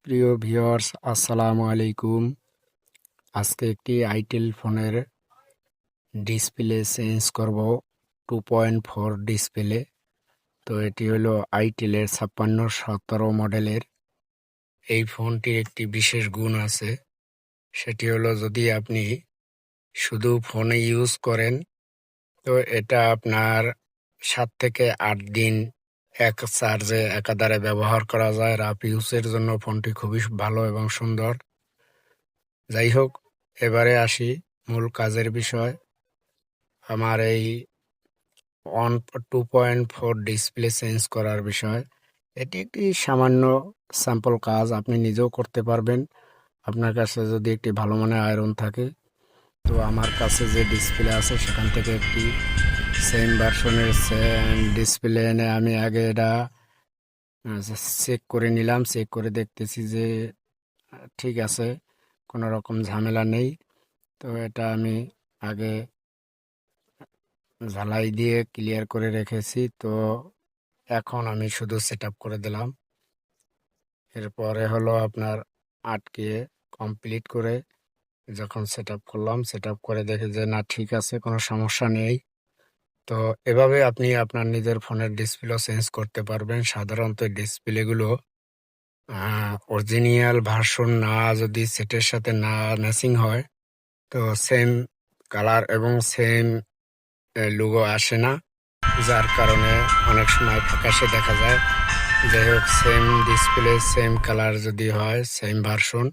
প্রিয় ভিউয়ার্স, আসসালামু আলাইকুম। আজকে একটি আইটেল ফোনের ডিসপ্লে চেঞ্জ করব, 2.4 ডিসপ্লে। তো এটি হলো আইটেলের 5617 মডেলের। এই ফোনটির একটি বিশেষ গুণ আছে, সেটি হলো যদি আপনি শুধু ফোনে ইউজ করেন তো এটা আপনার 7 থেকে 8 দিন এক চার্জে একাধারে ব্যবহার করা যায়। রাফ ইউজের জন্য ফোনটি খুবই ভালো এবং সুন্দর। যাই হোক, এবারে আসি মূল কাজের বিষয়। আমার এই 2.4 ডিসপ্লে চেঞ্জ করার বিষয়। এটি একটি সামান্য স্যাম্পল কাজ, আপনি নিজেও করতে পারবেন আপনার কাছে যদি একটি ভালো মানের আয়রন থাকে। তো আমার কাছে যে ডিসপ্লে আছে সেখান থেকে একটি সেম ভার্সনের ডিসপ্লে এনে আমি আগে এটা চেক করে নিলাম। চেক করে দেখতেছি যে ঠিক আছে, কোনো রকম ঝামেলা নেই। তো এটা আমি আগে ঝালাই দিয়ে ক্লিয়ার করে রেখেছি। তো এখন আমি শুধু সেট আপ করে দিলাম। এরপরে হলো আপনার আটকে কমপ্লিট করে যখন সেট আপ করলাম, সেট আপ করে দেখে যে না ঠিক আছে, কোনো সমস্যা নেই। তো এভাবে আপনি আপনার নিজের ফোনের ডিসপ্লে চেঞ্জ করতে পারবেন। সাধারণত ডিসপ্লেগুলো অরিজিনাল ভার্সন না, যদি সেটের সাথে না ম্যাচিং হয় তো সেম কালার এবং সেম লোগো আসে না, যার কারণে অনেক সময় ফ্যাকাশে দেখা যায়। যাই হোক, সেম ডিসপ্লে সেম কালার যদি হয়, সেম ভার্সন,